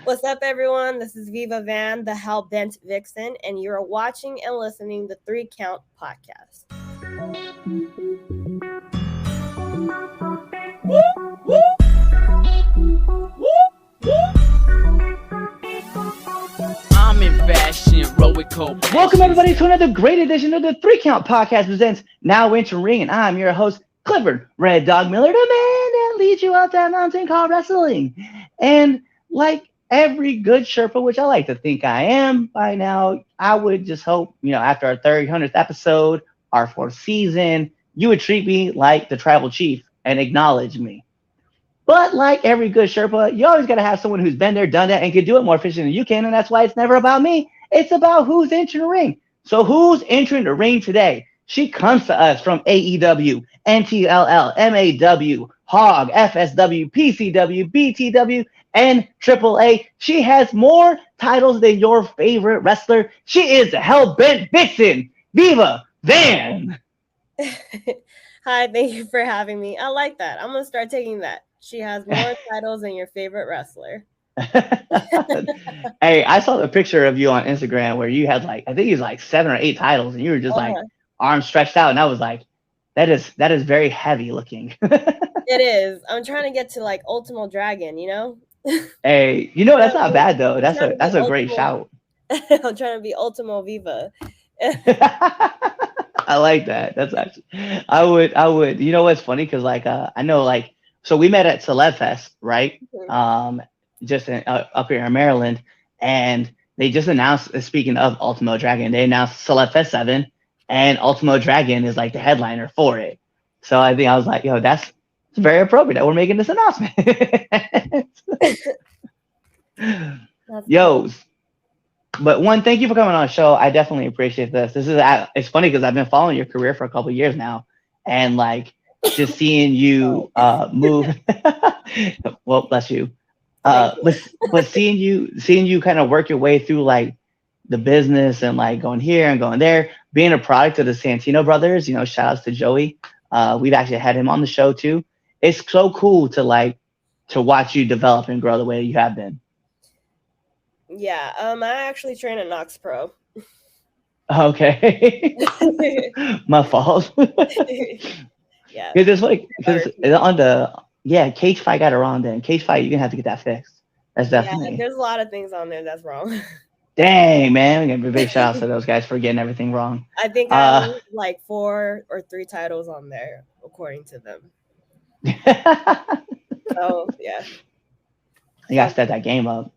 What's up, everyone? This is Viva Van, the Hell Bent Vixen, and you're watching and listening to Three Count Podcast. I'm in fashion, roll with cold passion. Welcome everybody to another great edition of the Three Count Podcast presents Now Entering, and I'm your host, Clifford Red Dog Miller, the man that leads you up that mountain called wrestling. And like every good Sherpa, which I like to think I am by now, I would just hope, after our 300th episode, our fourth season, you would treat me like the tribal chief and acknowledge me. But like every good Sherpa, you always got to have someone who's been there, done that, and can do it more efficient than you can. And that's why it's never about me. It's about who's entering the ring. So who's entering the ring today? She comes to us from AEW, NTLL, MAW, HOG, FSW, PCW, BTW, and AAA. She has more titles than your favorite wrestler. She is the Hellbent Vixen, Viva Van. Hi, thank you for having me. I like that. I'm going to start taking that. She has more titles than your favorite wrestler. Hey, I saw the picture of you on Instagram where you had I think it was 7 or 8 titles, and you were just arms stretched out, and I was like, that is very heavy looking. It is. I'm trying to get to Ultimo Dragon, Hey, that's not bad though. That's a great shout. I'm trying to be Ultimo Viva. I like that. That's actually, I would. You know what's funny? Because I know so we met at Celeb Fest, right? Just up here in Maryland, and they just announced. Speaking of Ultimo Dragon, they announced Celeb Fest 7, and Ultimo Dragon is the headliner for it. So I think I was like, yo, that's very appropriate that we're making this announcement. Yo. But one, thank you for coming on the show. I definitely appreciate this. It's funny because I've been following your career for a couple of years now, and just seeing you move. Well, bless you. But seeing you kind of work your way through the business and going here and going there, being a product of the Santino brothers. Shout outs to Joey. We've actually had him on the show too. It's so cool to watch you develop and grow the way you have been. Yeah, I actually train at Knox Pro. Okay. My fault. Yeah. Because on the Cage Fight got it wrong then. Cage Fight, you're gonna have to get that fixed. That's definitely. Yeah, there's a lot of things on there that's wrong. Dang, man. We give a big shout out to those guys for getting everything wrong. I think I have 4 or 3 titles on there, according to them. So, yeah. You gotta step that game up.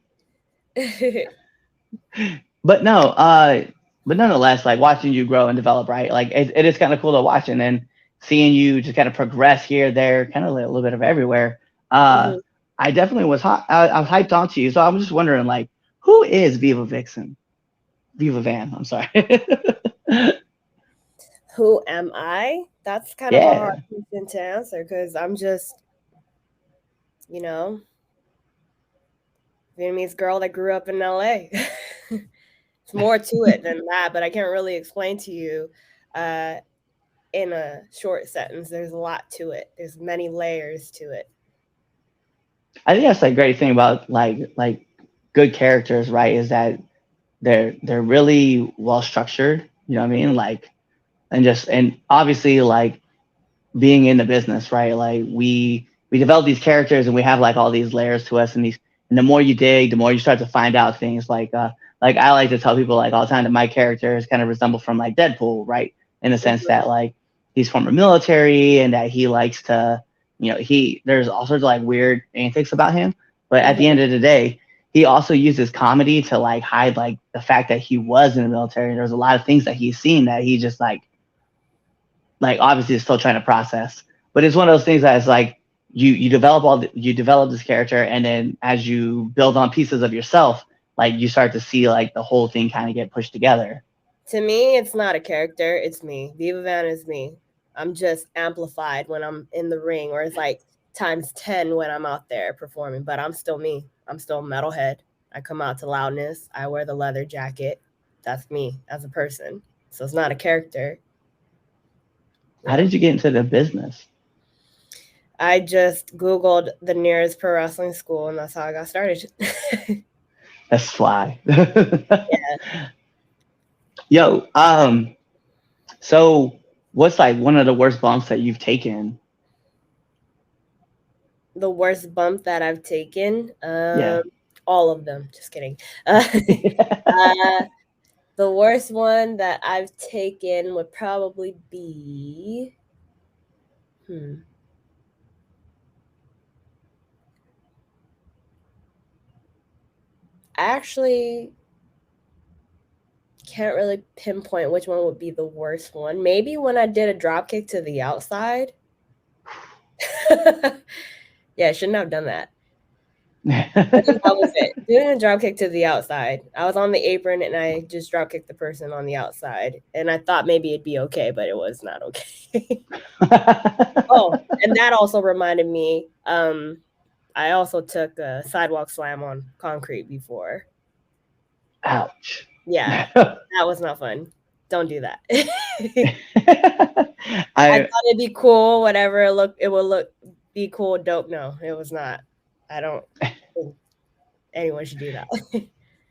But nonetheless, watching you grow and develop, right? It is kind of cool to watch, and then seeing you just kind of progress here, there, kind of a little bit of everywhere. I definitely was I was hyped onto you, so I'm just wondering, who is Viva Vixen? Viva Van, I'm sorry. Who am I? That's kind of a hard question to answer because I'm just, Vietnamese girl that grew up in LA. It's more to it than that, but I can't really explain to you in a short sentence. There's a lot to it. There's many layers to it. I think that's the great thing about good characters, right? Is that they're really well structured. You know what I mean? And obviously being in the business, right? We develop these characters and we have all these layers to us, and the more you dig, the more you start to find out things I like to tell people all the time that my characters kind of resemble from Deadpool, right? In the sense that he's former military and that he likes to, there's all sorts of weird antics about him. But at the end of the day, he also uses comedy to hide the fact that he was in the military. There's a lot of things that he's seen that he just obviously is still trying to process. But it's one of those things that is you develop this character, and then as you build on pieces of yourself, you start to see the whole thing kind of get pushed together. To me, it's not a character, it's me. Viva Van is me. I'm just amplified when I'm in the ring, or it's times 10 when I'm out there performing, but I'm still me. I'm still metalhead. I come out to loudness. I wear the leather jacket. That's me as a person. So it's not a character. How did you get into the business? I just Googled the nearest pro wrestling school, and that's how I got started. That's fly. Yeah. Yo, so what's like one of the worst bumps that you've taken? The worst bump that I've taken, Yeah. all of them. Just kidding. Uh, the worst one that I've taken would probably be, hmm. I actually can't really pinpoint which one would be the worst one. Maybe when I did a drop kick to the outside. Yeah, I shouldn't have done that. I think that was it. Doing a drop kick to the outside. I was on the apron and I just drop kicked the person on the outside. And I thought maybe it'd be okay, but it was not okay. Oh, and that also reminded me, I also took a sidewalk slam on concrete before. Ouch. Yeah, that was not fun. Don't do that. I I thought it'd be cool, whatever it would look be cool, dope. No, it was not. I don't think anyone should do that.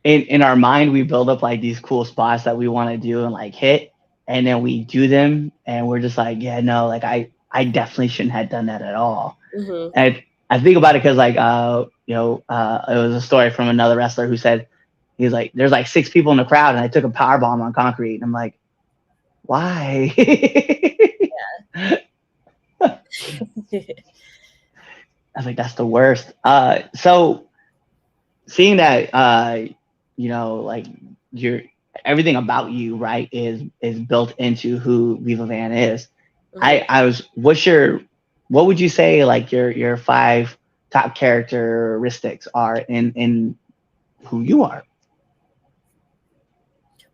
in our mind we build up like these cool spots that we want to do and like hit, and then we do them and we're just like, yeah, no, like I definitely shouldn't have done that at all. Hmm. And I think about it because like it was a story from another wrestler who said he's like, there's like six people in the crowd and I took a power bomb on concrete, and I'm like, why? I was like, that's the worst. So seeing that, like your everything about you, right, is built into who Viva Van is. Mhm. What would you say like your five top characteristics are in who you are?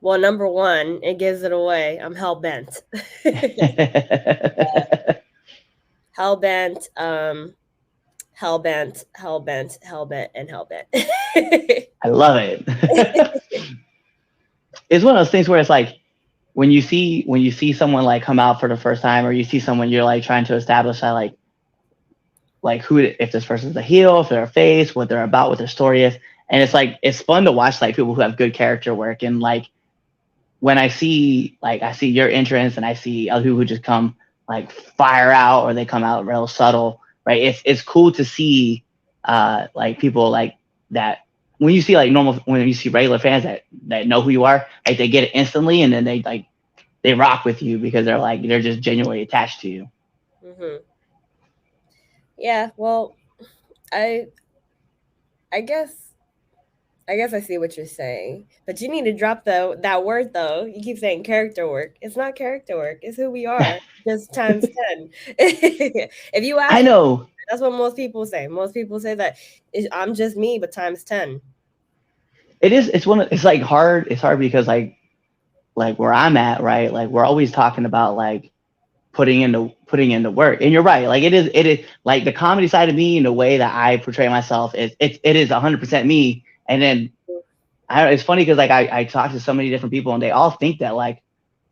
Well, number one, it gives it away. I'm hell bent. Hell bent, hell bent, hell bent, hell bent, and hell bent. I love it. It's one of those things where it's like when you see someone like come out for the first time, or you see someone you're like trying to establish that like who, if this person's a heel, if they're a face, what they're about, what their story is. And it's like it's fun to watch like people who have good character work. And like when I see your entrance and I see other people who just come like fire out, or they come out real subtle, right? It's cool to see like people like that. When you see like normal, when you see regular fans that know who you are, like they get it instantly, and then they rock with you because they're just genuinely attached to you. Hmm. Yeah, well, I I guess I guess I see what you're saying, but you need to drop that word though. You keep saying character work. It's not character work. It's who we are, just times 10. If you I ask me, know that's what most people say. Most people say that I'm just me, but times 10. it is. It's like hard. It's hard because like where I'm at, right? Like we're always talking about like putting in the work. And you're right. Like it is like the comedy side of me and the way that I portray myself it is 100% me. And then it's funny because like I talk to so many different people and they all think that like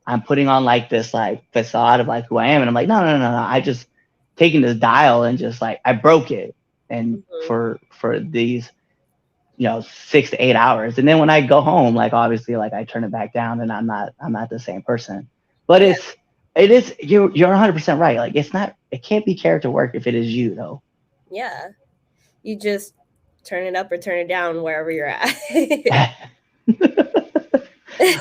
I'm putting on like this like facade of like who I am, and I'm like, no, no, no, no. I just taking this dial and just like I broke it, and Hmm. for these 6 to 8 hours, and then when I go home, like obviously like I turn it back down, and I'm not the same person. But Yeah, it is you're 100% right. Like it can't be character work if it is you though. yeah. You just turn it up or turn it down wherever you're at.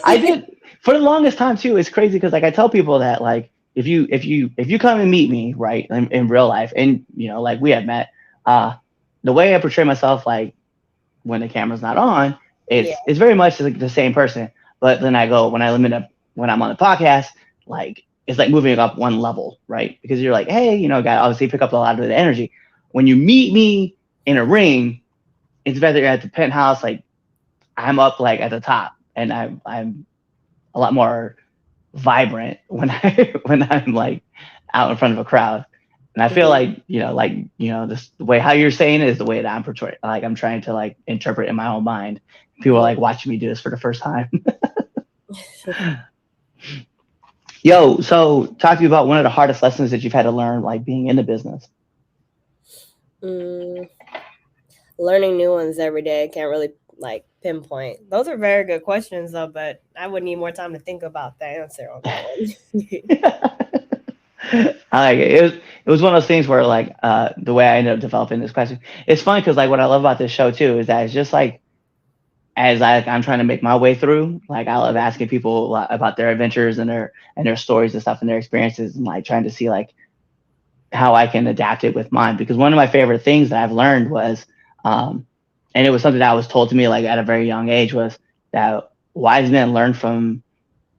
I did for the longest time too. It's crazy because like I tell people that like if you come and meet me right in real life, and like we have met, uh the way I portray myself like when the camera's not on, Yeah. it's very much like the same person. But then when I'm on the podcast, like it's like moving up one level, right? Because you're like, hey, guy, obviously pick up a lot of the energy. When you meet me in a ring, it's better at the penthouse, like I'm up like at the top, and I'm a lot more vibrant when I'm like out in front of a crowd. And I feel Mhm. like this the way how you're saying it is the way that I'm portraying. Like I'm trying to like interpret in my own mind. People are Yeah. like watching me do this for the first time. Yo, so talk to me about one of the hardest lessons that you've had to learn, like being in the business. Mm, learning new ones every day. I can't really like pinpoint. Those are very good questions though, but I would need more time to think about the answer on that one. I like it. It was one of those things where like the way I ended up developing this question. It's funny because like what I love about this show too is that it's just like as I'm trying to make my way through, like I love asking people a lot about their adventures and their stories and stuff and their experiences and like trying to see like how I can adapt it with mine. Because one of my favorite things that I've learned was, and it was something that was told to me like at a very young age was that wise men learn from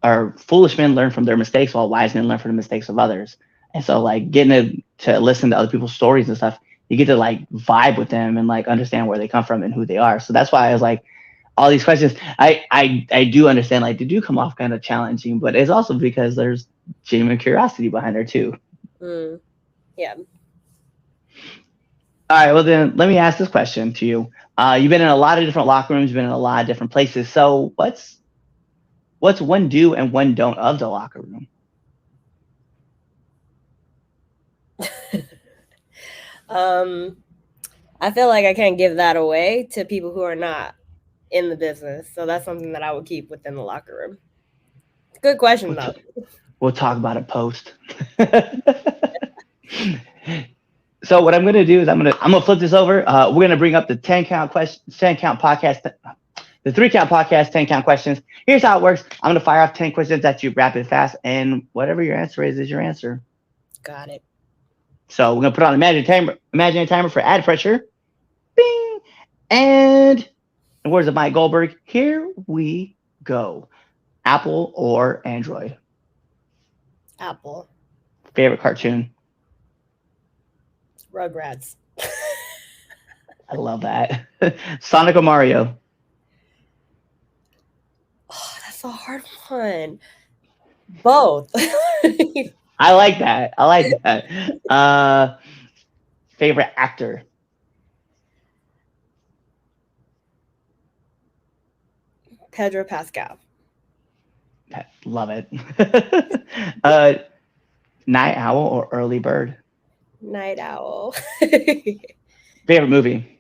or foolish men learn from their mistakes while wise men learn from the mistakes of others. And so like getting to listen to other people's stories and stuff, you get to like vibe with them and like understand where they come from and who they are. So that's why I was like, all these questions, I do understand like they do come off kind of challenging, but it's also because there's genuine curiosity behind there too. Yeah. All right, well then let me ask this question to you. You've been in a lot of different locker rooms, you've been in a lot of different places. So what's one do and one don't of the locker room? I feel like I can't give that away to people who are not in the business. So that's something that I would keep within the locker room. Good question though. We'll talk about it post. So what I'm gonna do is I'm gonna flip this over. We're gonna bring up the 10 count podcast, the 3 count podcast, 10 count questions. Here's how it works. I'm gonna fire off 10 questions at you rapid fast, and whatever your answer is your answer. Got it. So we're gonna put on imaginary timer for added pressure. Bing! And in words of Mike Goldberg, here we go. Apple or Android? Apple. Favorite cartoon? Rugrats. I love that. Sonic or Mario? Oh, that's a hard one. Both. I like that. I like that. Favorite actor? Pedro Pascal. Love it. Night owl or early bird? Night owl. Favorite movie?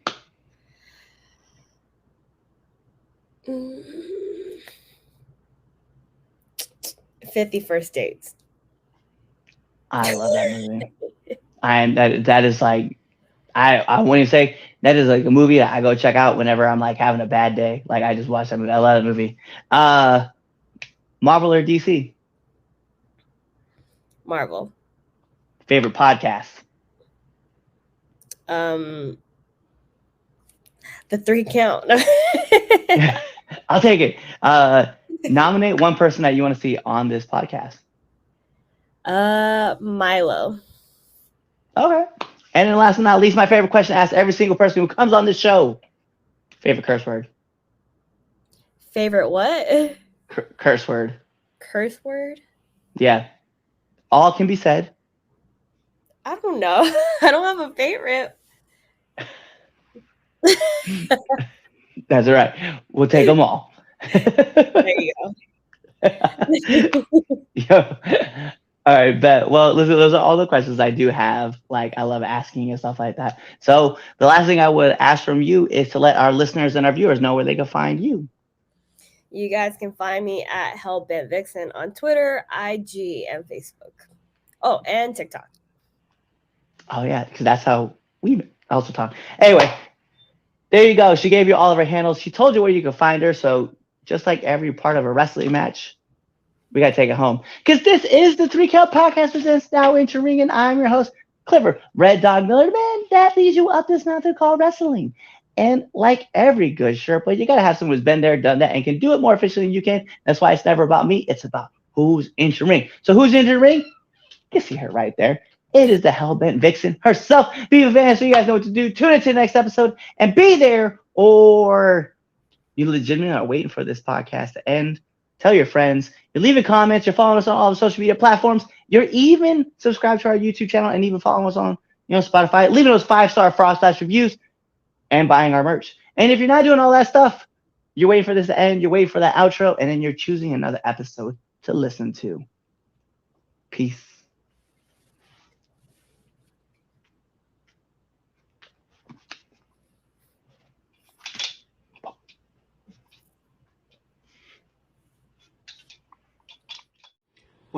50 First Dates. I love that movie. That is like I want to say that is like a movie that I go check out whenever I'm like having a bad day. Like I just watch that movie. I love that movie. Marvel or DC? Marvel. Favorite podcast? The 3 count. I'll take it. Nominate one person that you want to see on this podcast. Milo. Okay. And then last but not least, my favorite question to ask every single person who comes on this show. Favorite curse word? Favorite what? Curse word. Curse word? Yeah. All can be said. I don't know. I don't have a favorite. That's all right. We'll take them all. There you go. Yo. All right, bet. Well, listen, those are all the questions I do have. Like, I love asking and stuff like that. So, the last thing I would ask from you is to let our listeners and our viewers know where they can find you. You guys can find me at Hellbent Vixen on Twitter, IG, and Facebook. Oh, and TikTok. Oh, yeah, because that's how we also talk. Anyway, there you go. She gave you all of her handles. She told you where you could find her. So, just like every part of a wrestling match, we got to take it home. Because this is the 3 Count Podcast presents Now Into Ring, and I'm your host, Clifford Red Dog Miller. Man, that leads you up this mountain called wrestling. And like every good Sherpa, you got to have someone who's been there, done that, and can do it more efficiently than you can. That's why it's never about me. It's about who's in the ring. So who's in the ring? You see her right there. It is the Hellbent Vixen herself, Viva Van. So you guys know what to do. Tune into the next episode and be there, or you legitimately are waiting for this podcast to end. Tell your friends. You're leaving comments. You're following us on all the social media platforms. You're even subscribed to our YouTube channel and even following us on Spotify. Leaving those 5-star frost slash reviews and buying our merch. And if you're not doing all that stuff, you're waiting for this to end. You're waiting for that outro, and then you're choosing another episode to listen to. Peace.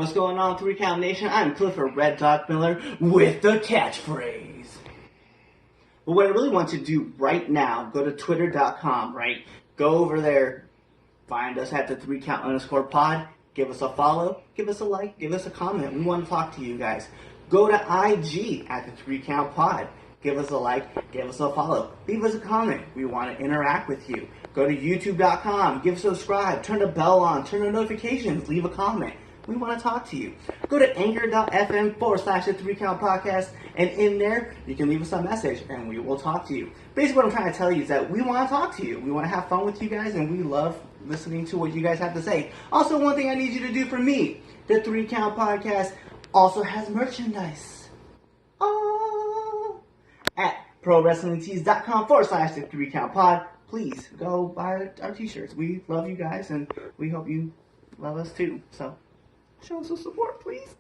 What's going on, 3 Count Nation? I'm Clifford Red Dog Miller with the catchphrase. But what I really want you to do right now, go to twitter.com, right? Go over there, find us at the 3count_pod, give us a follow, give us a like, give us a comment. We want to talk to you guys. Go to IG at the 3count_pod. Give us a like, give us a follow, leave us a comment. We want to interact with you. Go to youtube.com, give subscribe, turn the bell on, turn the notifications, leave a comment. We want to talk to you. Go to anchor.fm/the 3Count Podcast, and in there, you can leave us a message, and we will talk to you. Basically, what I'm trying to tell you is that we want to talk to you. We want to have fun with you guys, and we love listening to what you guys have to say. Also, one thing I need you to do for me, the 3Count Podcast also has merchandise. At prowrestlingtees.com/the 3Count Pod. Please go buy our t-shirts. We love you guys, and we hope you love us too. So show us some support, please.